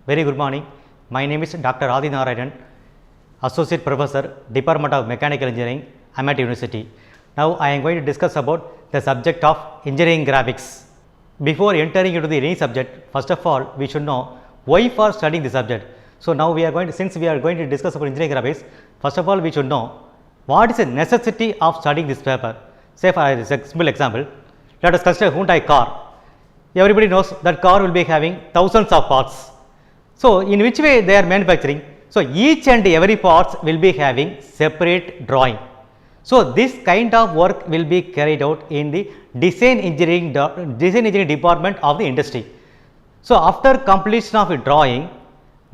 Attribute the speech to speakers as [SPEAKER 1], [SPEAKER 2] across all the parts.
[SPEAKER 1] Very good morning. My name is Dr. Adi Narayanan, Associate Professor, Department of Mechanical Engineering, Amat University. Now I am going to discuss about the subject of engineering graphics. Before entering into any subject, first of all we should know why for studying the subject. So now we are going to, since we are going to discuss about engineering graphics, first of all we should know what is the necessity of studying this paper. Say for a simple example, let us consider Hyundai car. Everybody knows that car will be having thousands of parts. So in which way they are manufacturing? So each and every parts will be having separate drawing. So this kind of work will be carried out in the design engineering department of the industry. So after completion of a drawing,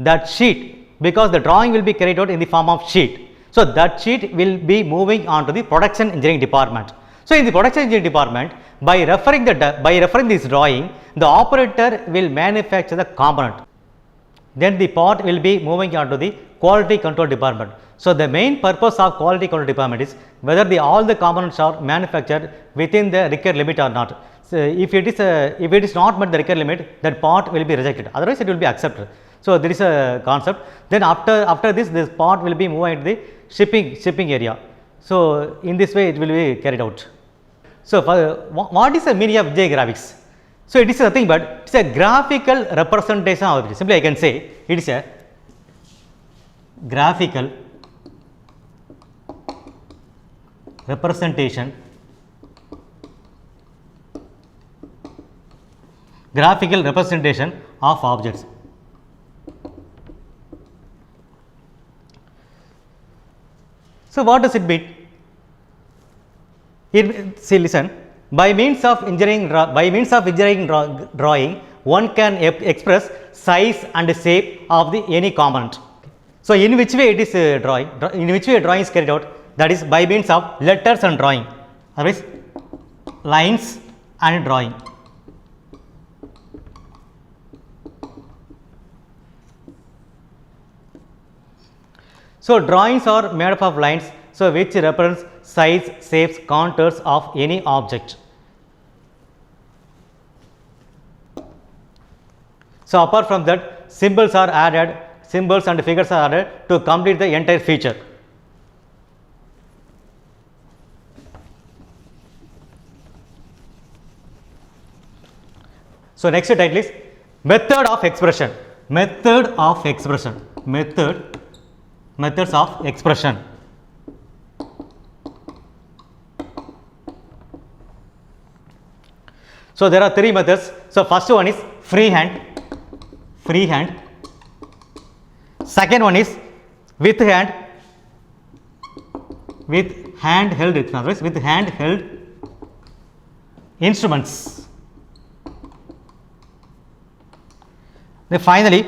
[SPEAKER 1] that sheet, because the drawing will be carried out in the form of sheet, so that sheet will be moving on to the production engineering department. So in the production engineering department, by referring this drawing, the operator will manufacture the component. Then the part will be moving on to the quality control department. So the main purpose of quality control department is whether all the components are manufactured within the required limit or not. So if it is not met the required limit, that part will be rejected, otherwise it will be accepted. So there is a concept. Then after this part will be moved into the shipping area. So in this way it will be carried out. So what is the meaning of engineering graphics? So it is nothing but it is a graphical representation of it. Simply I can say it is a graphical representation of objects. So what does it mean? See, listen. By means of engineering drawing, one can express size and shape of any component. So in which way it is drawing? In which way drawing is carried out? That is by means of letters and drawing, otherwise lines and drawing. So drawings are made up of lines, so which represents size, shapes, contours of any object. So apart from that, symbols and figures are added to complete the entire feature. So next title is method of expression. Methods of expression. So there are three methods. So first one is freehand. Second one is with handheld instruments. Then finally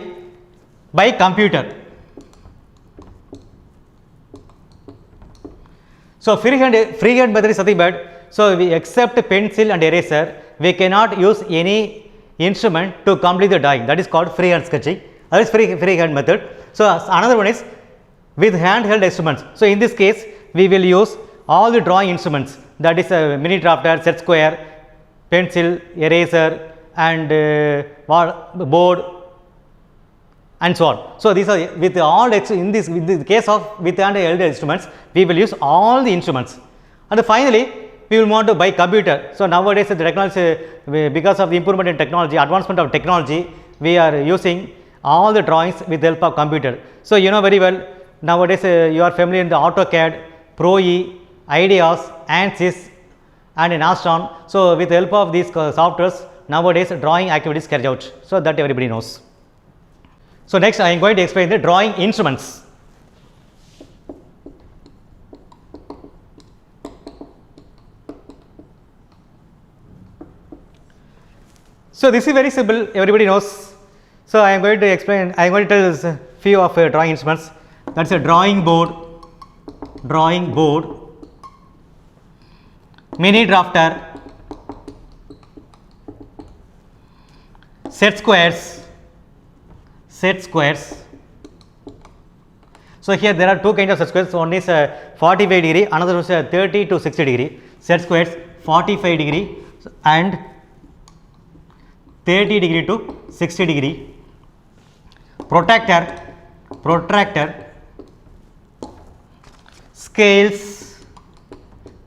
[SPEAKER 1] by computer. So freehand method is nothing but, so we accept pencil and eraser, we cannot use any instrument to complete the drawing, that is called freehand sketching. That is freehand method. So another one is with handheld instruments. So in this case we will use all the drawing instruments, that is a mini drafter, set square, pencil, eraser and board and so on. So these are with all in the case of with handheld instruments, we will use all the instruments. And finally we will move to by computer. So nowadays the technology, because of the improvement in technology, advancement of technology, we are using all the drawings with the help of computer. So you know very well, nowadays you are familiar in the AutoCAD, Pro E, Ideas, ANSYS and in Astron. So with the help of these softwares, nowadays drawing activities carried out. So that everybody knows. So next I am going to explain the drawing instruments. So this is very simple, everybody knows. So I am going to explain, I am going to tell us a few of drawing instruments. That is a drawing board, mini drafter, set squares. So here there are two kinds of set squares. One is 45 degree, another is 30 to 60 degree. Set squares 45 degree and 30 degree to 60 degree. protractor, scales,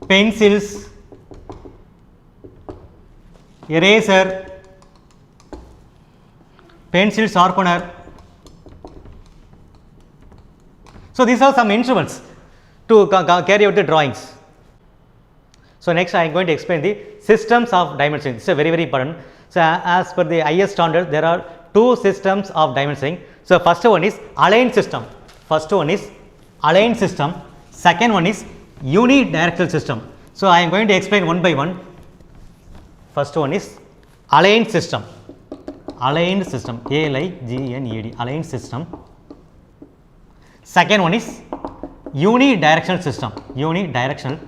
[SPEAKER 1] pencils, eraser, pencil sharpener. So these are some instruments to carry out the drawings. So next I am going to explain the systems of dimensioning. This is very important. So as per the IS standard, there are two systems of dimensioning. So first one is aligned system. Second one is unidirectional system. So I am going to explain one by one. First one is aligned system. ALIGNED, aligned system. Second one is unidirectional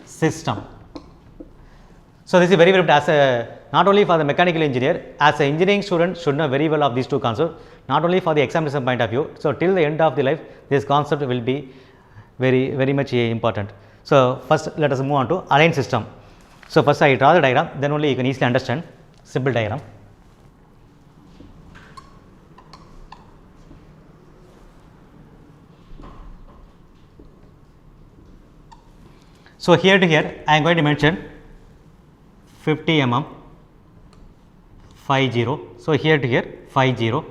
[SPEAKER 1] system. So this is very as a not only for the mechanical engineer, as an engineering student should know very well of these two concepts, not only for the examination point of view. So till the end of the life, this concept will be very much important. So first let us move on to aligned system. So first I draw the diagram, then only you can easily understand. Simple diagram. So here to here I am going to mention 50 mm 50. So here to here 50.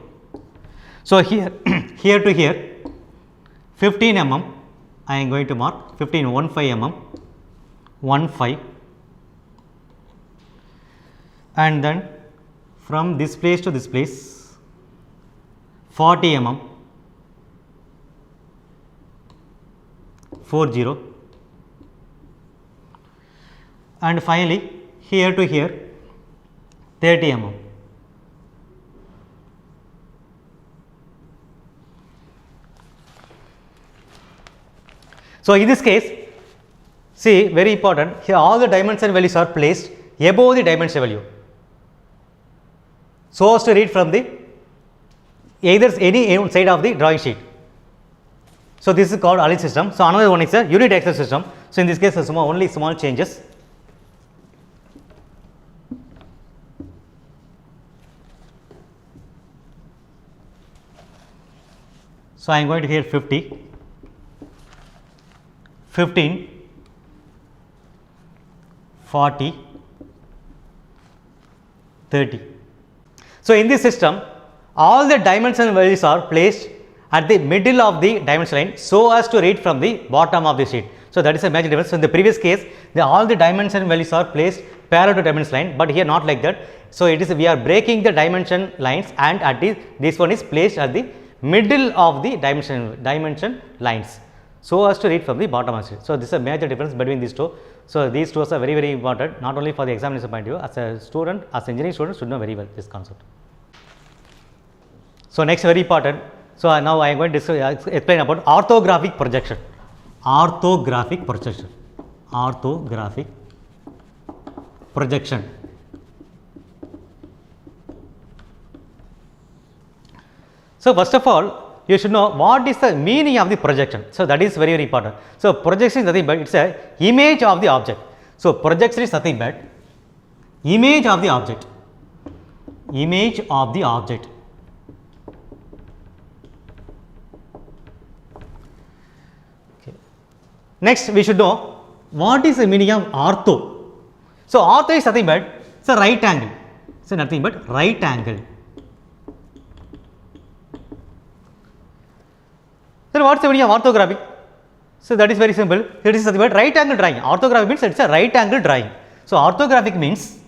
[SPEAKER 1] So here here to here 15 mm I am going to mark 15 mm 15, and then from this place to this place 40 mm 40, and finally here to here 30 mm. So in this case, see, very important, here all the dimension values are placed above the dimension value, so as to read from the either any side of the drawing sheet. So this is called aligned system. So another one is a unidirectional system. So in this case, only small changes. So I am going to here 50, 15, 40, 30. So in this system, all the dimension values are placed at the middle of the dimension line, so as to read from the bottom of the sheet. So that is a major difference. So in the previous case, all the dimension values are placed parallel to dimension line, but here not like that. So it is, we are breaking the dimension lines, and at this one is placed at the middle of the dimension lines, so as to read from the bottom of the sheet. So this is a major difference between these two. So these two are very important, not only for the examination point of view, as a student, as an engineering student should know very well this concept. So next very important. So now I am going to explain about orthographic projection. Orthographic projection. So first of all, you should know what is the meaning of the projection. So that is very important. So projection is nothing but it's a image of the object. So projection is nothing but image of the object. Okay. Next we should know what is the meaning of ortho. So ortho is nothing but it's a right angle. So nothing but right angle. Then what is the meaning of orthographic? So that is very simple. It is nothing but right angle drawing. Orthographic means it is a right angle drawing. So orthographic means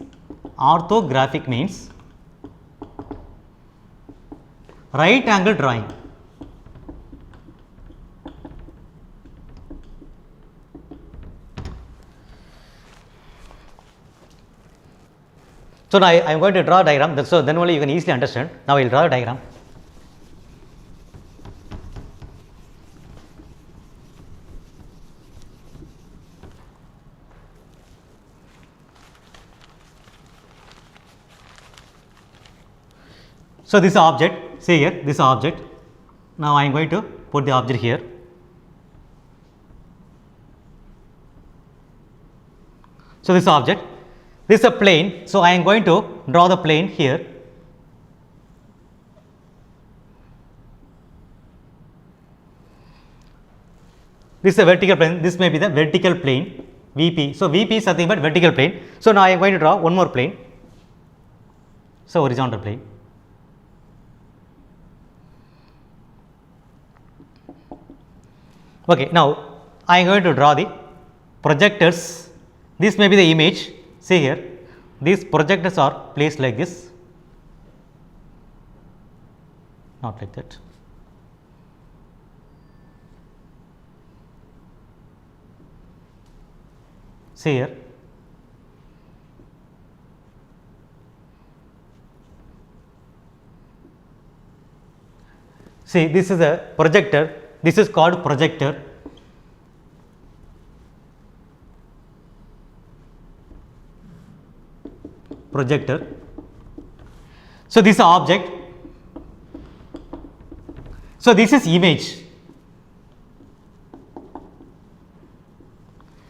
[SPEAKER 1] right angle drawing. So now I am going to draw a diagram. So then only you can easily understand. Now I will draw a diagram. So this object, see here, this object. Now I am going to put the object here. So this object, this is a plane. So I am going to draw the plane here. This is a vertical plane, this may be the vertical plane VP. So, VP is nothing but vertical plane. So, now I am going to draw one more plane. So, horizontal plane. Okay, now I am going to draw the projectors. This may be the image. See here, these projectors are placed like this, not like that. See here, see this is a projector, this is called projector. Projector. So, this is object. So, this is image.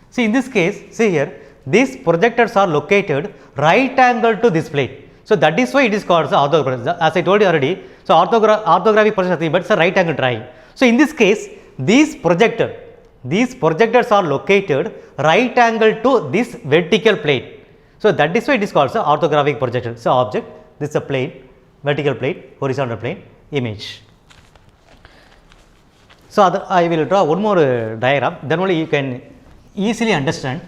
[SPEAKER 1] See, in this case, see here, these projectors are located right angle to this plane. So, that is why it is called the orthography. As I told you already, so orthographic projection is nothing but it's a right angle drawing. So, in this case, these projectors are located right angle to this vertical plane. So, that is why it is called the orthographic projection. So, object, this is a plane, vertical plane, horizontal plane, image. So, I will draw one more diagram, then only you can easily understand.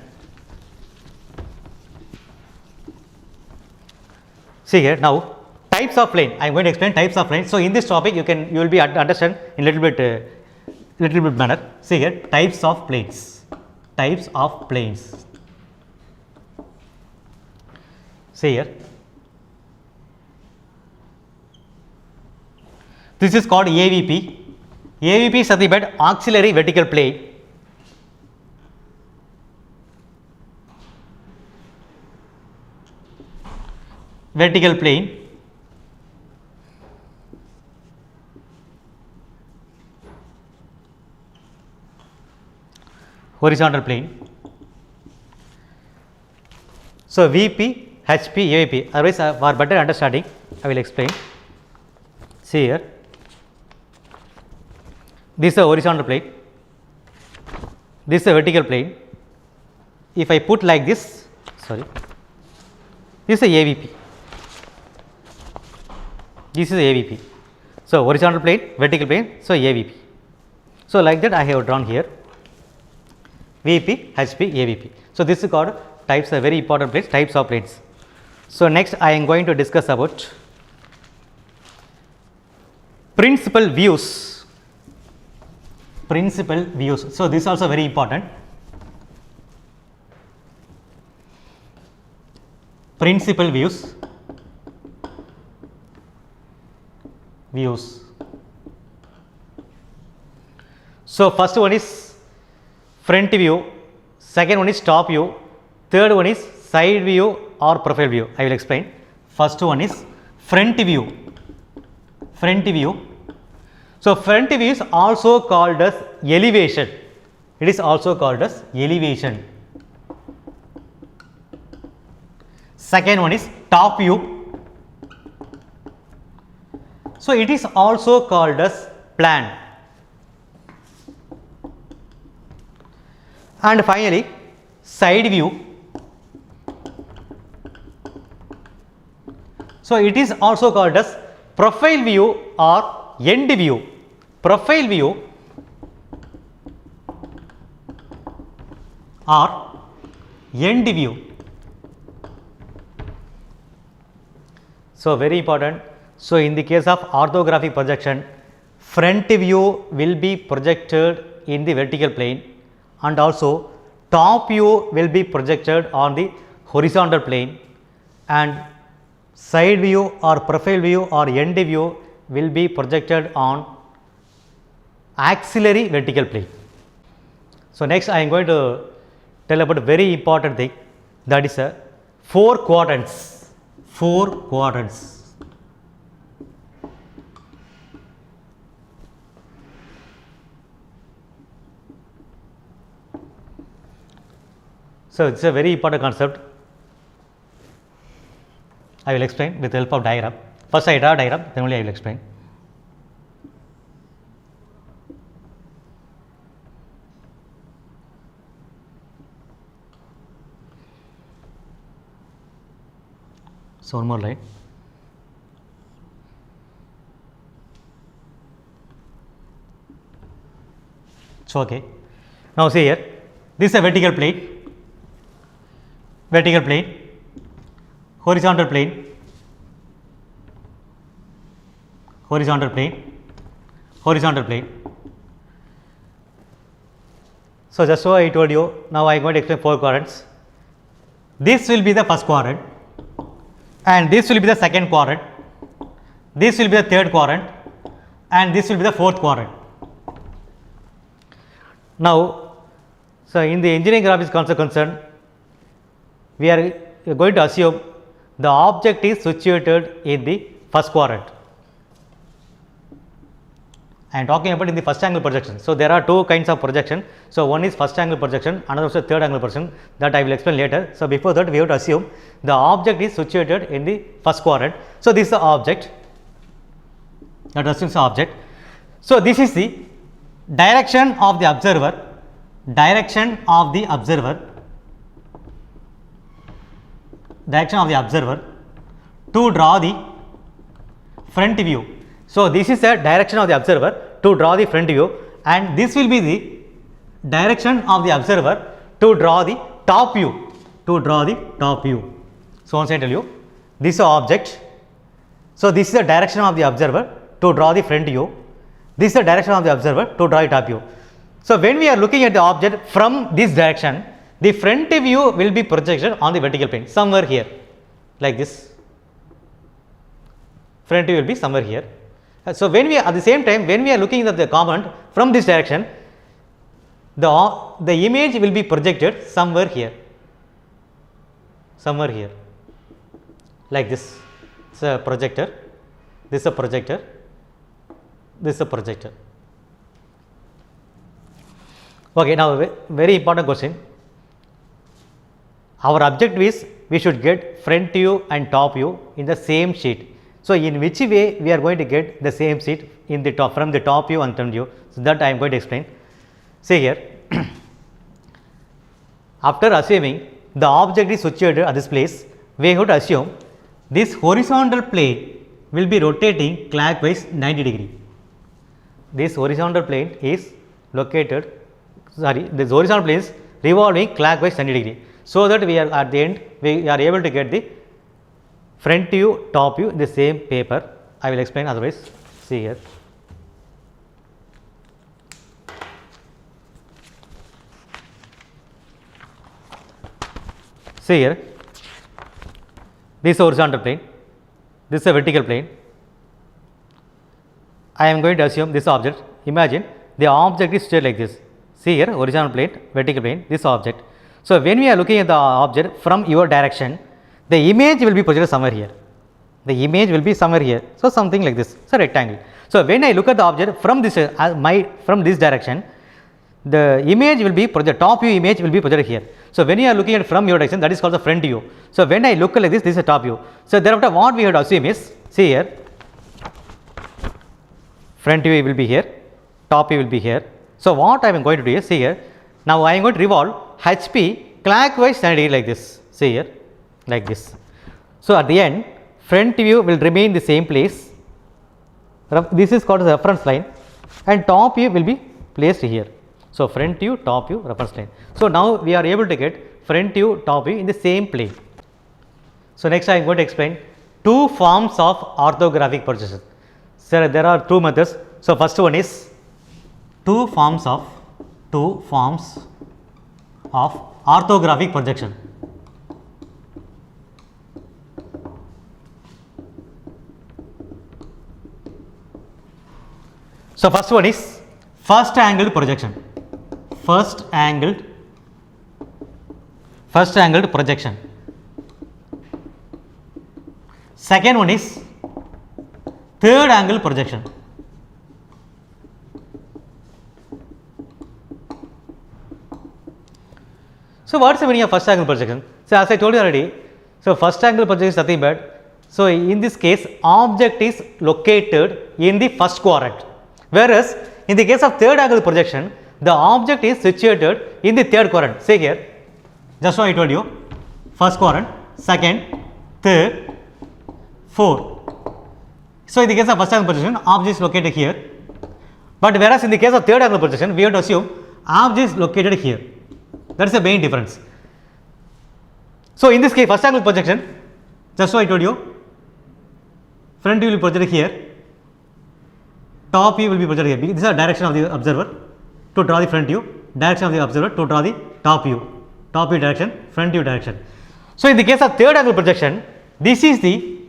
[SPEAKER 1] See here, now types of plane, I am going to explain types of plane. So, in this topic you will be understand in little bit manner. See here, types of planes. See here, this is called AVP. AVP is nothing but auxiliary vertical plane. Vertical plane. Horizontal plane. So, VP, HP, AVP. Otherwise, for better understanding, I will explain. See here, this is a horizontal plane, this is a vertical plane. If I put like this, sorry, this is a AVP. This is AVP. So, horizontal plane, vertical plane, so AVP. So, like that I have drawn here VP, HP, AVP. So, this is called types, a very important place, types of planes. So, next I am going to discuss about principal views. So, this is also very important. Principal views. So, first one is front view, second one is top view, third one is side view or profile view. I will explain. First one is front view. So, front view is also called as elevation. It is also called as elevation. Second one is top view. So, it is also called as plan. And finally, side view. So, it is also called as profile view or end view. Profile view or end view. So, very important. So, in the case of orthographic projection, front view will be projected in the vertical plane and also top view will be projected on the horizontal plane and side view or profile view or end view will be projected on auxiliary vertical plane. So, next I am going to tell about a very important thing, that is a 4 quadrants. So, it is a very important concept. I will explain with the help of diagram. First I draw a diagram, then only I will explain. So one more line. So okay. Now see here, this is a vertical plane, horizontal plane, horizontal plane, horizontal plane. So just so I told you, now I am going to explain 4 quadrants. This will be the first quadrant, and this will be the second quadrant, this will be the third quadrant, and this will be the fourth quadrant. Now, so in the engineering graphics concept concerned, we are going to assume the object is situated in the first quadrant. I am talking about in the first angle projection. So there are 2 kinds of projection. So one is first angle projection, another is third angle projection, that I will explain later. So before that, we have to assume the object is situated in the first quadrant. So this is the object, that assumes the object. So this is the direction of the observer, direction of the observer to draw the front view. So this is the direction of the observer to draw the front view, and this will be the direction of the observer to draw the top view, So once I tell you, this is the object. So this is the direction of the observer to draw the front view. This is the direction of the observer to draw the top view. So when we are looking at the object from this direction, the front view will be projected on the vertical plane somewhere here, like this. Front view will be somewhere here. So when we at the same time, when we are looking at the component from this direction, the image will be projected somewhere here, like this. It's a projector, this is a projector, this is a projector. Okay, now very important question. Our objective is we should get front view and top view in the same sheet. So in which way we are going to get the same sheet in the top, from the top view and front view? So that I am going to explain. See here, after assuming the object is situated at this place, we have to assume this horizontal plane will be rotating clockwise 90 degree. This horizontal plane is located, this horizontal plane is revolving clockwise 90 degree. So that we are at the end, we are able to get the front view, top view in the same paper. I will explain otherwise. See here. See here, this is horizontal plane, this is a vertical plane. I am going to assume this object. Imagine the object is straight like this. See here, horizontal plane, vertical plane, this object. So when we are looking at the object from your direction, the image will be projected somewhere here. So something like this. It's a rectangle. So when I look at the object from this from this direction, the image will be projected, top view image will be projected here. So when you are looking at from your direction, that is called the front view. So when I look like this is a top view. So thereafter what we have to assume is, see here, front view will be here, top view will be here. So what I am going to do is, see here, now I am going to revolve HP clockwise 90 degree like this. See here, like this. So at the end, front view will remain the same place. This is called the reference line, and top view will be placed here. So front view, top view, reference line. So now we are able to get front view, top view in the same plane. So next I am going to explain 2 forms of orthographic projection. So there are 2 methods. So first one is 2 forms of orthographic projection. So first one is first angled projection. First angled projection. Second one is third angle projection. So what is the meaning of first angle projection? So as I told you already, so first angle projection is nothing but, so in this case object is located in the first quadrant, whereas in the case of third angle projection, the object is situated in the third quadrant. Say here, just now I told you, first quadrant, second, third, 4. So, in the case of first angle projection, object is located here, but whereas in the case of third angle projection, we have to assume object is located here. That is the main difference. So, in this case, first angle projection, just so I told you, front view will be projected here, top view will be projected here. This is the direction of the observer to draw the front view, direction of the observer to draw the top view direction, front view direction. So, in the case of third angle projection, this is the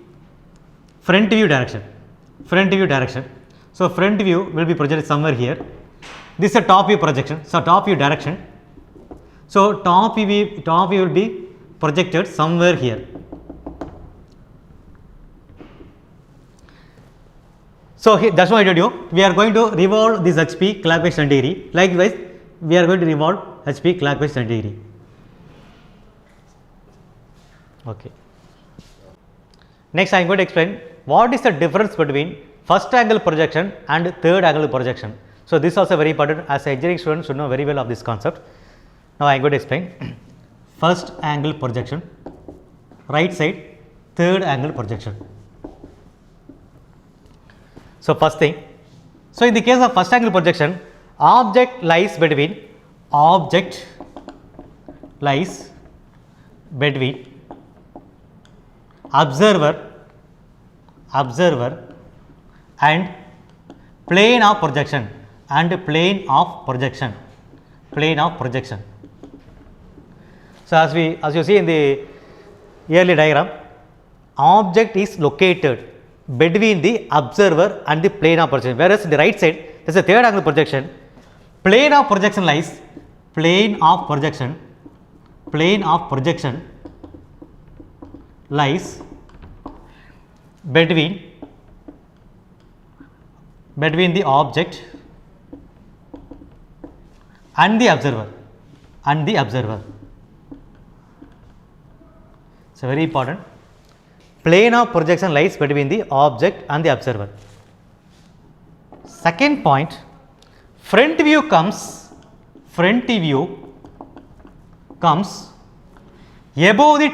[SPEAKER 1] front view direction. So, front view will be projected somewhere here. This is a top view projection. So, top view direction. So, top view will be projected somewhere here. So, that is what I told you. We are going to revolve this HP clockwise 90 degree. Likewise, we are going to revolve HP clockwise 90 degree. Okay. Next, I am going to explain what is the difference between first angle projection and third angle projection. So, this is also very important, as an engineering student should know very well of this concept. Now, I am going to explain first angle projection, right side, third angle projection. So, first thing, so in the case of first angle projection, object lies between observer and plane of projection So, as you see in the early diagram, object is located between the observer and the plane of projection, whereas in the right side there is a third angle projection, plane of projection lies between the object and the observer. So, very important, plane of projection lies between the object and the observer. Second point, front view comes above the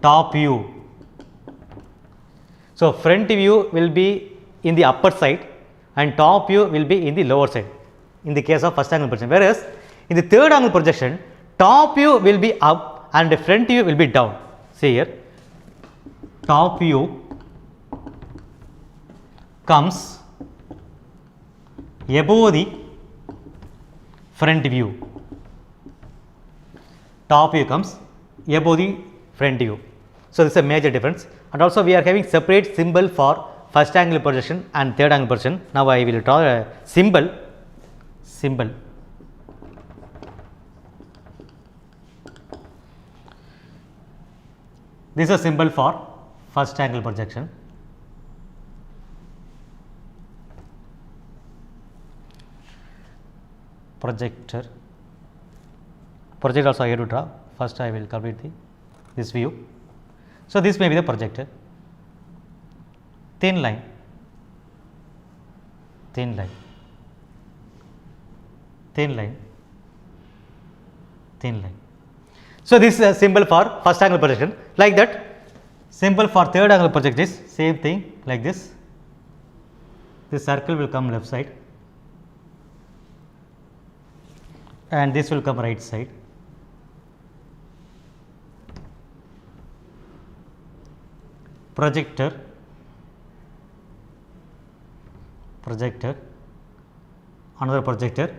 [SPEAKER 1] top view. So, front view will be in the upper side and top view will be in the lower side in the case of first angle projection, whereas in the third angle projection, top view will be up and the front view will be down. See here, top view comes above the front view. Top view comes above the front view. So, this is a major difference, and also we are having separate symbol for first angle projection and third angle projection. Now, I will draw a symbol. This is a symbol for first angle projection. Projector also I have to draw. First I will complete this view. So, this may be the projector, thin line. So, this is a symbol for first angle projection. Like that, symbol for third angle projection is same thing like this. This circle will come left side and this will come right side. Projector, another projector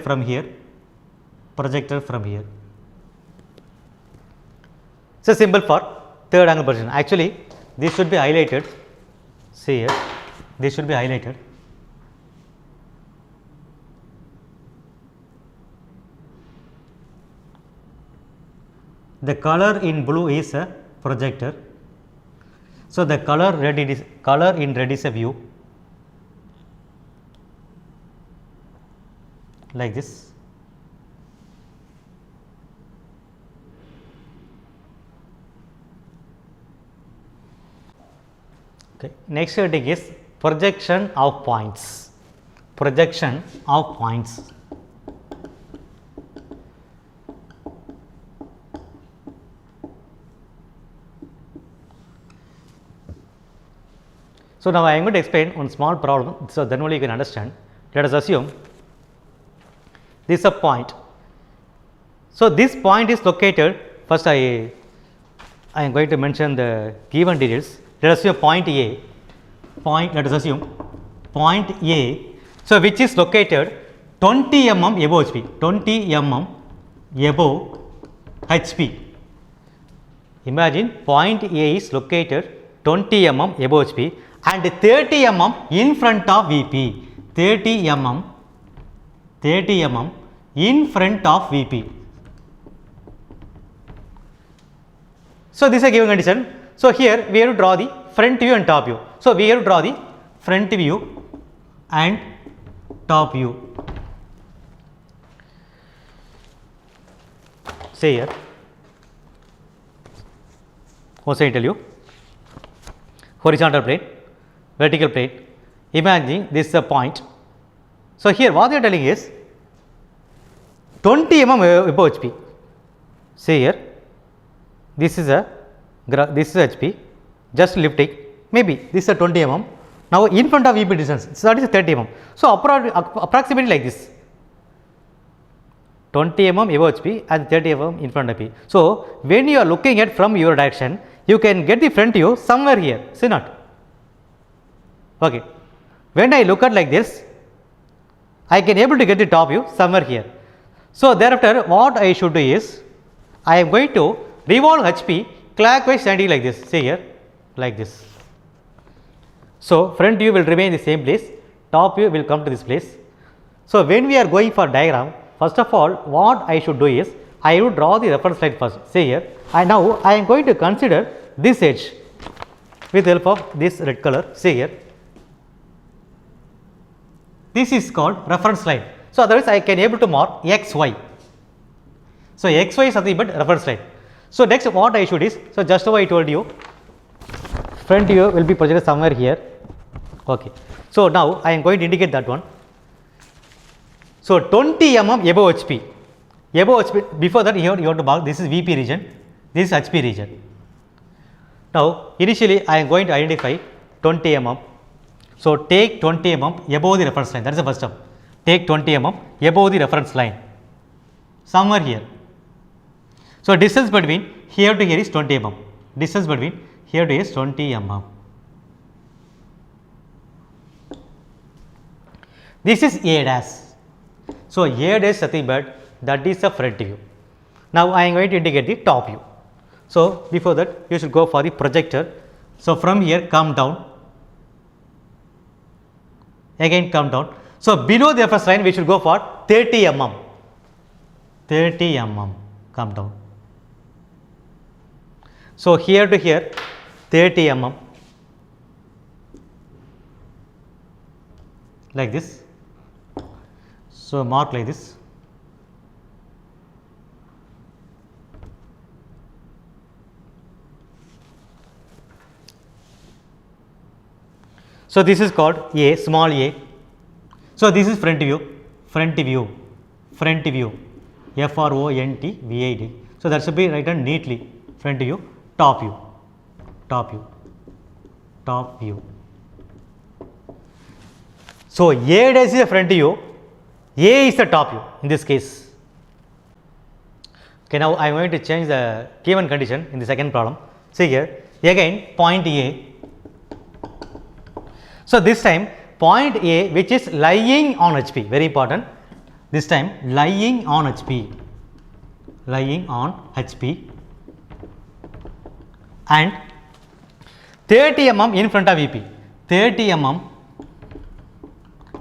[SPEAKER 1] from here, projector from here. So, symbol for third angle projection. Actually, this should be highlighted. See here, this should be highlighted. The color in blue is a projector. So, the color in red is a view, like this. Okay. Next heading is projection of points. So, now I am going to explain one small problem, so then only you can understand. Let us assume this is a point. So, this point is located, first I am going to mention the given details. Let us assume point A, let us assume point A, so which is located 20 mm above HP, 20 mm above HP. Imagine point A is located 20 mm above HP and 30 mm in front of VP, 30 mm in front of VP. So, this is a given condition. So, here we have to draw the front view and top view. So, we have to draw the front view and top view. Say here, what I tell you? Horizontal plane, vertical plane. Imagine this is a point. So, here what they are telling is 20 mm above HP. Say here, this is HP, just lift it, maybe this is a 20 mm. Now, in front of VP distance, so that is 30 mm. So, approximately like this, 20 mm above HP and 30 mm in front of P. So, when you are looking at from your direction, you can get the front view somewhere here, see not? Okay. When I look at like this, I can able to get the top view somewhere here. So, thereafter what I should do is, I am going to revolve HP clockwise 90 like this, say here, like this. So, front view will remain in the same place, top view will come to this place. So, when we are going for diagram, first of all what I should do is, I would draw the reference line first, say here, and now I am going to consider this edge with help of this red color, say here. This is called reference line. So, otherwise I can able to mark XY. So, XY is nothing but reference line. So, next what I should is, so just how I told you, front view will be projected somewhere here. Okay. So, now I am going to indicate that one. So, 20 mm above HP. Above HP, before that you have to mark this is VP region, this is HP region. Now, initially I am going to identify 20 mm. So, take 20 mm above the reference line, that is the first step. Take 20 mm above the reference line, somewhere here. So, distance between here to here is 20 mm, distance between here to here is 20 mm. This is A dash. So, A dash is nothing but that is the front view. Now, I am going to indicate the top view. So, before that you should go for the projector. So, from here come down, again come down. So, below the reference line we should go for 30 mm, 30 mm come down. So, here to here 30 mm like this. So, mark like this. So, this is called A, small a. So, this is front view, front view, front view, FRONTVID. So, that should be written neatly, front view, top view, top view, top view. So, A dash is the front view, A is the top view in this case. Okay, now I am going to change the given condition in the second problem. See here, again point A. So, this time point A which is lying on HP, very important, this time lying on HP, lying on HP and 30 mm in front of VP, 30 mm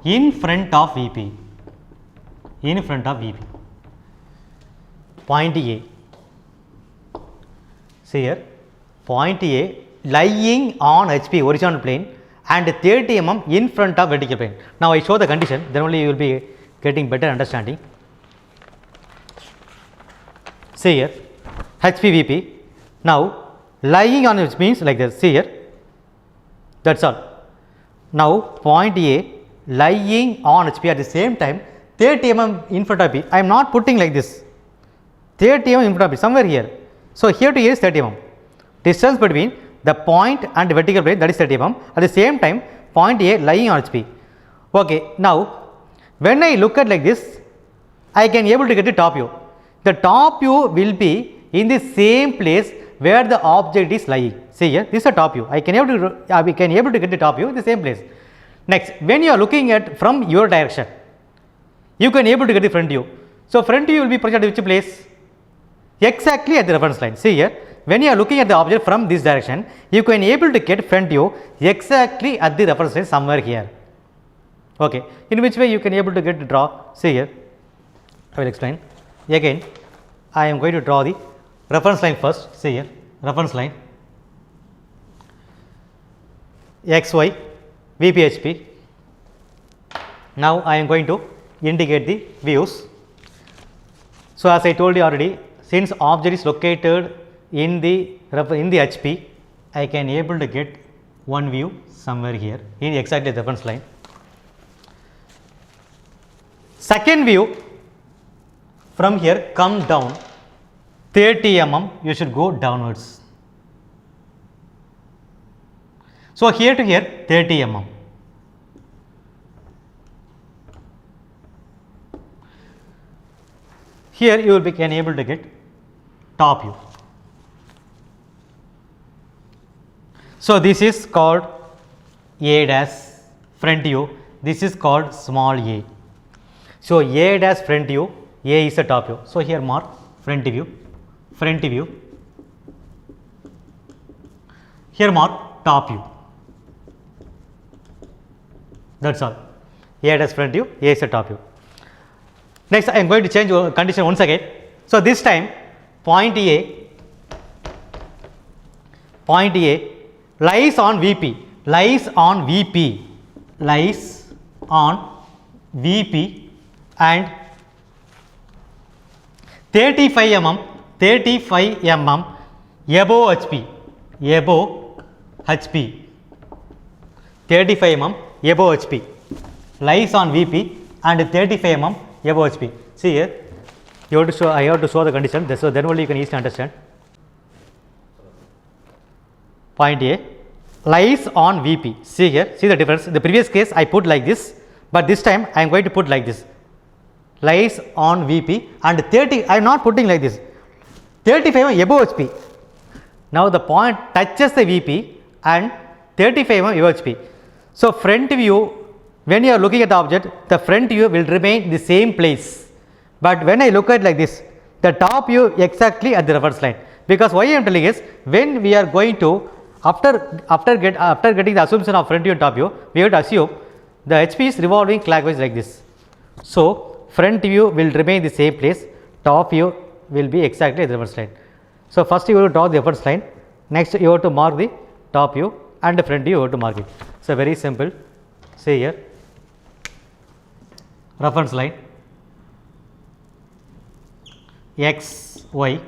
[SPEAKER 1] in front of VP, in front of VP, point A. See here, point A lying on HP horizontal plane and 30 mm in front of vertical plane. Now, I show the condition, then only you will be getting better understanding. See here, HPVP. Now, lying on it means like this, see here, that is all. Now, point A lying on HP at the same time 30 mm in front of B. I am not putting like this, 30 mm in front of B, somewhere here. So, here to here is 30 mm. Distance between the point and vertical plane, that is 30 mm. At the same time, point A lying on HP. Okay, now when I look at like this, I can able to get the top view. The top view will be in the same place where the object is lying. See here, this is a top view. I can able to we can able to get the top view in the same place. Next, when you are looking at from your direction, you can able to get the front view. So front view will be projected which place? Exactly at the reference line. See here, when you are looking at the object from this direction, you can able to get front view exactly at the reference line somewhere here. Okay, in which way you can able to get to draw? See here, I will explain. Again, I am going to draw the reference line first. See here, reference line XY VPHP. Now I am going to indicate the views. So as I told you already, since object is located in the HP, I can able to get one view somewhere here in exactly the reference line. Second view, from here come down 30 mm, you should go downwards. So here to here 30 mm. Here you will be can able to get top view. So this is called A dash front view. This is called small a. So A dash front view, A is a top view. So here mark front view, front view. Here mark top view. That's all. A dash front view, A is a top view. Next, I am going to change condition once again. So this time, point A lies on VP, lies on VP, lies on VP and 35 mm above HP, 35 mm above HP, lies on VP and 35 mm above HP. See here, you have to show, I have to show the condition, so then only you can easily understand. Point A lies on VP. See here, see the difference. In the previous case I put like this, but this time I am going to put like this. Lies on VP and 30, I am not putting like this. 35 above HP. Now the point touches the VP and 35 above HP. So front view, when you are looking at the object, the front view will remain in the same place. But when I look at like this, the top view exactly at the reference line. Because why I am telling is, when we are going to after getting the assumption of front view and top view, we have to assume the HP is revolving clockwise like this. So front view will remain in the same place, top view will be exactly at the reference line. So first you have to draw the reference line, next you have to mark the top view and the front view you have to mark it. So very simple. Say here, reference line X, Y.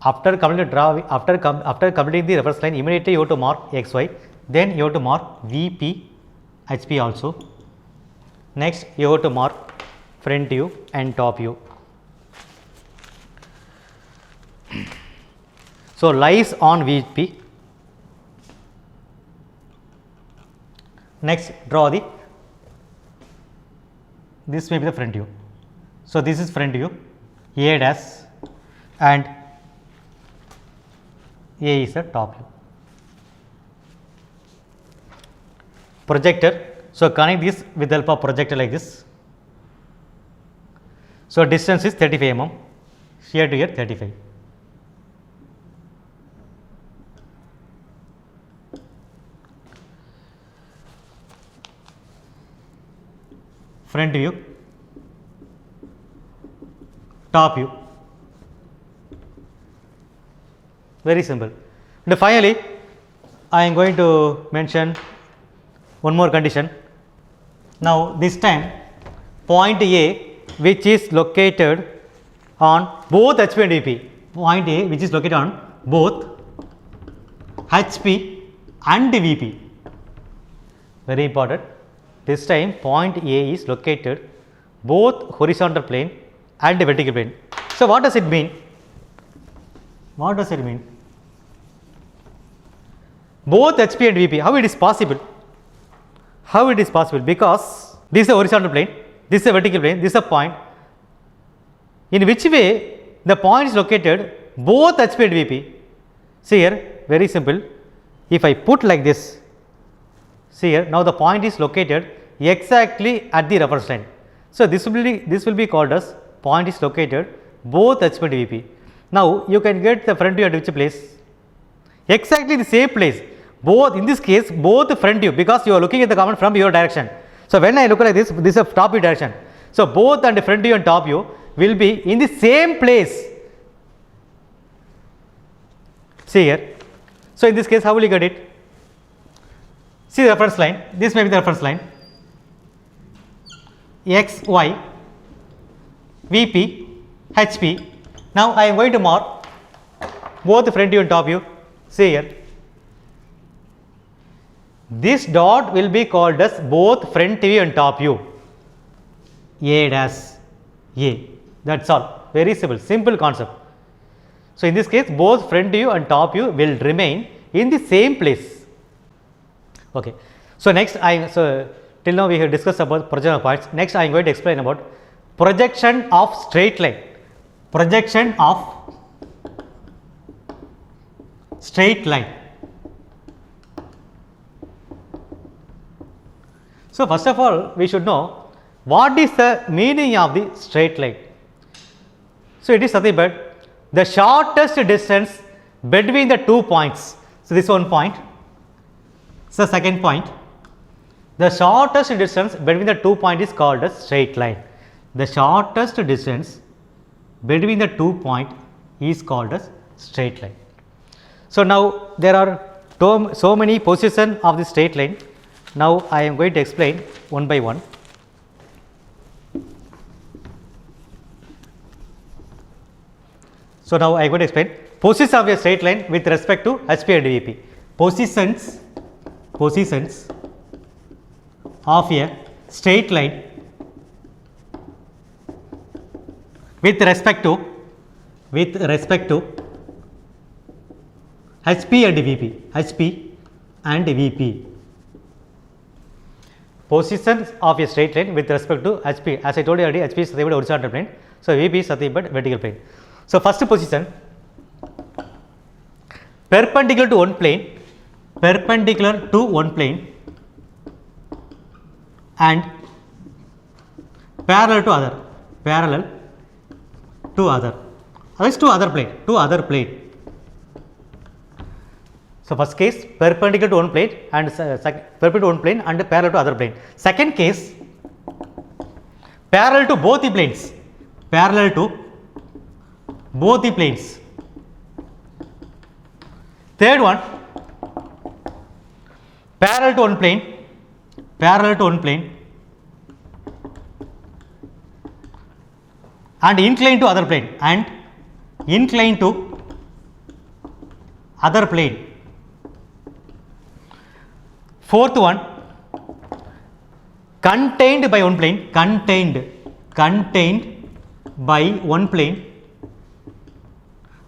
[SPEAKER 1] After completing the reference line, immediately you have to mark X, Y. Then you have to mark VP, HP also. Next, you have to mark front view and top view. So lies on VP. Next, draw the, this may be the front view. So this is front view, A dash and A is the top view. Projector, so connect this with the help of projector like this. So distance is 35 mm, here to here 35. Front view, top view, very simple. And finally, I am going to mention one more condition. Now this time point A, which is located on both HP and VP, point A which is located on both HP and VP, very important. This time point A is located both horizontal plane and vertical plane. So what does it mean? What does it mean? both HP and VP. How it is possible? How it is possible? Because this is a horizontal plane, this is a vertical plane, this is a point. In which way the point is located both HP and VP? See here, very simple. If I put like this, see here, now the point is located exactly at the reference line. So, this will be called as point is located both HP and VP. Now, you can get the front view at which place? Exactly the same place. Both, in this case, both front view, because you are looking at the common from your direction. So, when I look like this is a top view direction. So, both and front view and top view will be in the same place. See here. So, in this case, how will you get it? See the reference line, this may be the reference line, X, Y, VP, HP. Now, I am going to mark both front view and top view. See here. This dot will be called as both front view and top view. A dash A. That's all. Very simple concept. So, in this case, both front view and top view will remain in the same place. Okay. So, next till now we have discussed about projection of points. Next, I am going to explain about projection of straight line. Projection of straight line. So, first of all, we should know what is the meaning of the straight line. So, it is nothing but the shortest distance between the 2 points. So, this one point. So, second point, the shortest distance between the 2 points is called as straight line. The shortest distance between the 2 points is called as straight line. So, now there are so many positions of the straight line. Now, I am going to explain one by one. So, now I am going to explain positions of a straight line with respect to HP and VP. Positions of a straight line with respect to HP and VP. Positions of a straight line with respect to HP. As I told you already, HP is nothing but horizontal plane. So, VP is nothing but vertical plane. So, first position, perpendicular to one plane and parallel to other. That is to other plane. So, first case, perpendicular to one plane and perpendicular to one plane and parallel to other plane. Second case, parallel to both the planes. Third one, parallel to one plane and inclined to other plane. Fourth one, contained by one plane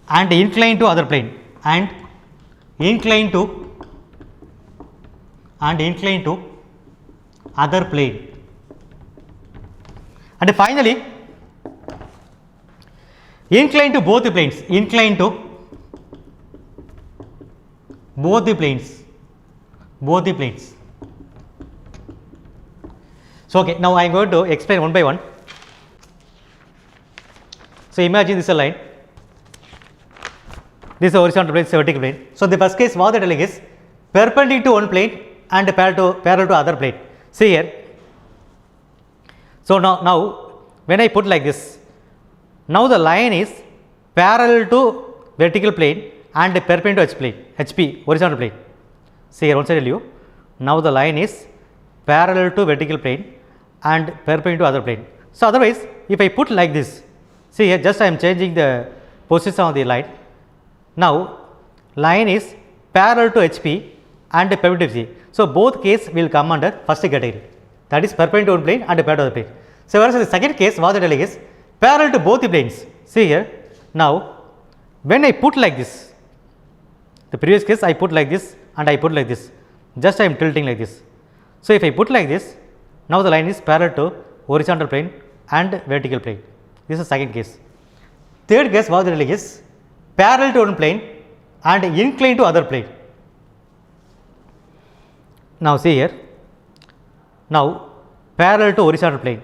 [SPEAKER 1] and inclined to other plane and inclined to other plane. And finally, inclined to both the planes. So, okay, now I am going to explain one by one. So, imagine this is a line, this is a horizontal plane, this is a vertical plane. So, the first case what they are telling is perpendicular to one plane and parallel to other plane. See here. So, now when I put like this, now the line is parallel to vertical plane and perpendicular to HP horizontal plane. See here, once I tell you, now the line is parallel to vertical plane and perpendicular to other plane. So, otherwise if I put like this, see here, just I am changing the position of the line. Now, line is parallel to HP and perpendicular to HP. So, both case will come under first category, that is perpendicular to one plane and parallel to the plane. So, whereas in the second case what they are telling is parallel to both the planes. See here, now when I put like this, the previous case I put like this and I put like this, just I am tilting like this. So, if I put like this, now the line is parallel to horizontal plane and vertical plane. This is the second case. Third case what really is parallel to one plane and inclined to other plane. Now, see here, now parallel to horizontal plane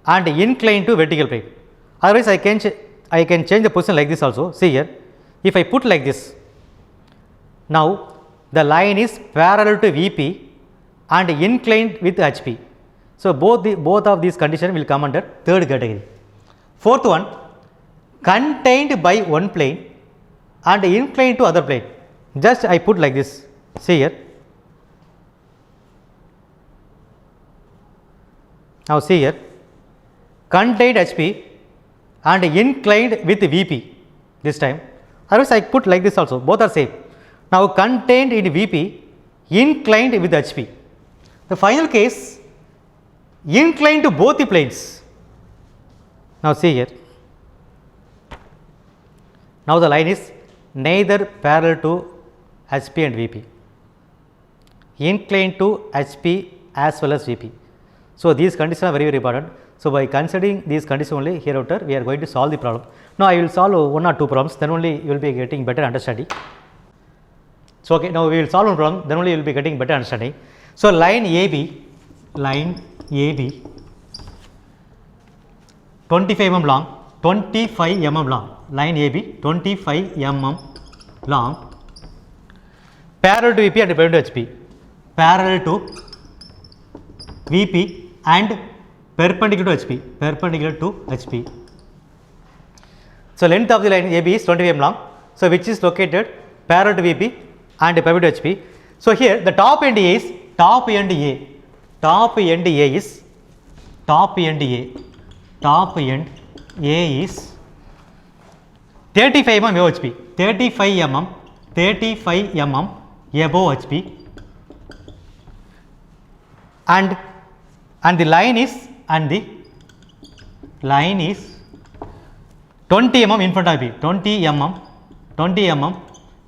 [SPEAKER 1] and inclined to vertical plane. Otherwise, I can change the position like this also. See here, if I put like this, now the line is parallel to VP and inclined with HP. So, both of these conditions will come under third category. Fourth one, contained by one plane and inclined to other plane. Just I put like this. See here. Now, see here, contained HP and inclined with VP this time. Otherwise, I put like this also, both are same. Now, contained in VP, inclined with HP. The final case, inclined to both the planes. Now, see here. Now, the line is neither parallel to HP and VP, inclined to HP as well as VP. So, these conditions are very, very important. So, by considering these conditions only hereafter we are going to solve the problem. Now, I will solve one or two problems, then only you will be getting better understanding. So, okay, now we will solve one problem, then only you will be getting better understanding. So, line AB 25 mm long, 25 mm long, line AB 25 mm long, parallel to VP and parallel to HP, parallel to VP and perpendicular to HP, So, length of the line AB is 25 mm long. So, which is located parallel to VP and perpendicular to HP. So, here the top end A is is 35 mm above HP, 35 mm above HP, and the line is 20 mm in front of VP, 20 mm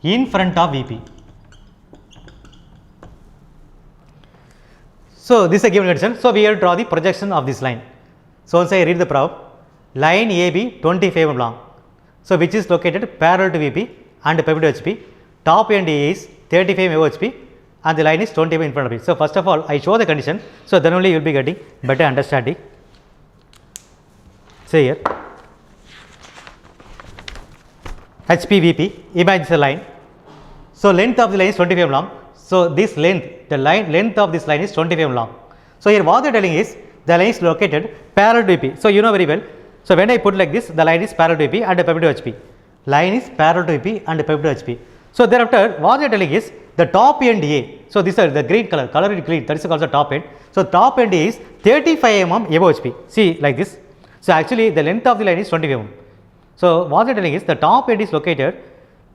[SPEAKER 1] in front of VP. So, this is a given condition. So, we have to draw the projection of this line. So, once I read the problem, line AB 25 mm long. So, which is located parallel to VP and perpendicular to HP, top end A is 35 mm above HP and the line is 20 mm in front of it. So, first of all I show the condition. So, then only you will be getting better understanding. Say here, HP VP, imagine the line. So, length of the line is 25 mm long. So, this length, the length of this line is 25 mm long. So, here what they are telling is the line is located parallel to VP. So, you know very well. So, when I put like this, the line is parallel to VP and perpendicular to HP. Line is parallel to VP and perpendicular to HP. So, thereafter what they are telling is the top end A. So, this is the green color is green, that is called the top end. So, top end A is 35 mm above HP. See like this. So, actually the length of the line is 25 mm. So, what they are telling is the top end is located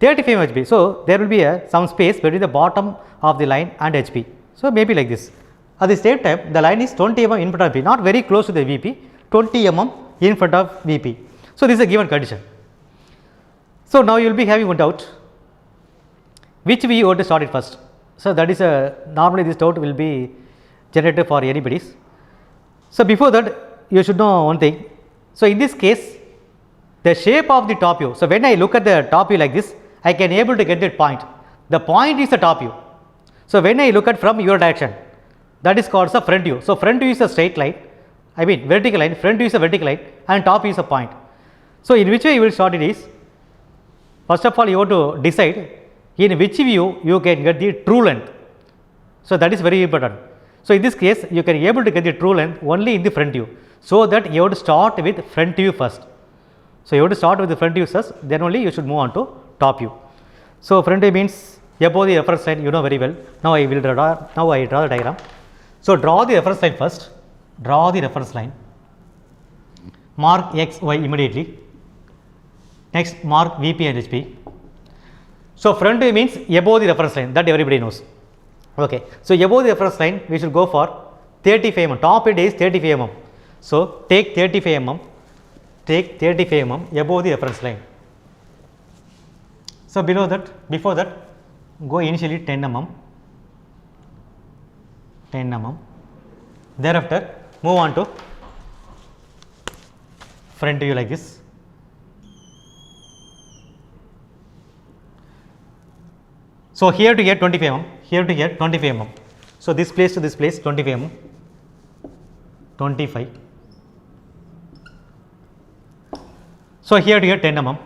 [SPEAKER 1] 35 mm HP. So, there will be some space between the bottom of the line and HP. So, maybe like this. At the same time, the line is 20 mm in front of VP, not very close to the VP, 20 mm in front of VP. So, this is a given condition. So, now you will be having one doubt, which we want to start it first. So, that is normally this doubt will be generated for anybody's. So, before that you should know one thing. So, in this case the shape of the top view. So, when I look at the top view like this, I can able to get that point. The point is the top view. So, when I look at from your direction, that is called the front view. So, front view is a straight line, I mean vertical line, front view is a vertical line and top view is a point. So, in which way you will start it is, first of all you have to decide in which view you can get the true length. So, that is very important. So, in this case you can able to get the true length only in the front view. So, that you have to start with front view first. So, you have to start with the front view first, then only you should move on to top view. So, front view means above the reference line, you know very well. Now, I will draw the diagram. So, draw the reference line first, draw the reference line, mark x, y immediately, next mark VP and HP. So, front view means above the reference line, that everybody knows. Okay. So, above the reference line we should go for 35 mm, top end is 35 mm. So, take 35 mm, above the reference line. So, before that go initially 10 mm, 10 mm, thereafter move on to front view like this. So, here to here 25 mm, here to here 25 mm. So, this place to this place 25 mm, 25. So, here to here 10 mm.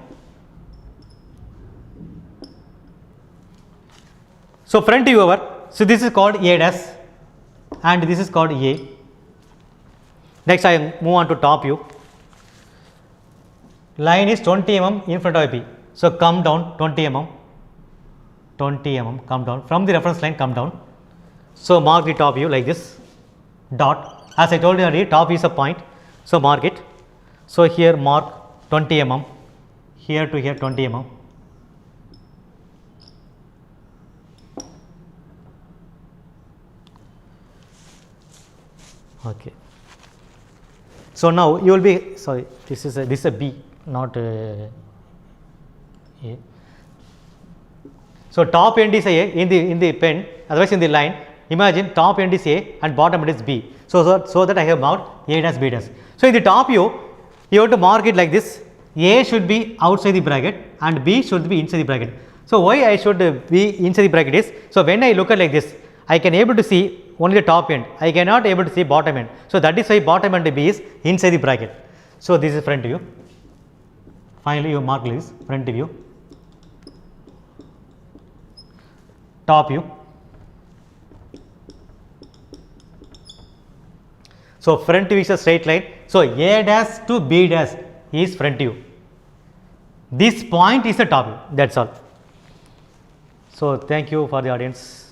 [SPEAKER 1] So, front view over, so this is called A dash and this is called A. Next I move on to top view. Line is 20 mm in front of B. So, come down 20 mm, 20 mm, come down from the reference line, come down. So, mark the top view like this dot, as I told you already, top is a point. So, mark it. So, here mark 20 mm, here to here 20 mm. Okay. So, now you will be, sorry, this is a B, not A. So, top end is A in the pen, otherwise in the line. Imagine top end is A and bottom end is B. So that I have marked A dash B dash. So, in the top view, you have to mark it like this. A should be outside the bracket and B should be inside the bracket. So, why I should be inside the bracket is, so when I look at like this, I can able to see only the top end, I cannot able to see bottom end. So, that is why bottom end B is inside the bracket. So, this is front view. Finally, you mark this front view, top view. So, front view is a straight line. So, A dash to B dash is front view. This point is the top view, that is all. So, thank you for the audience.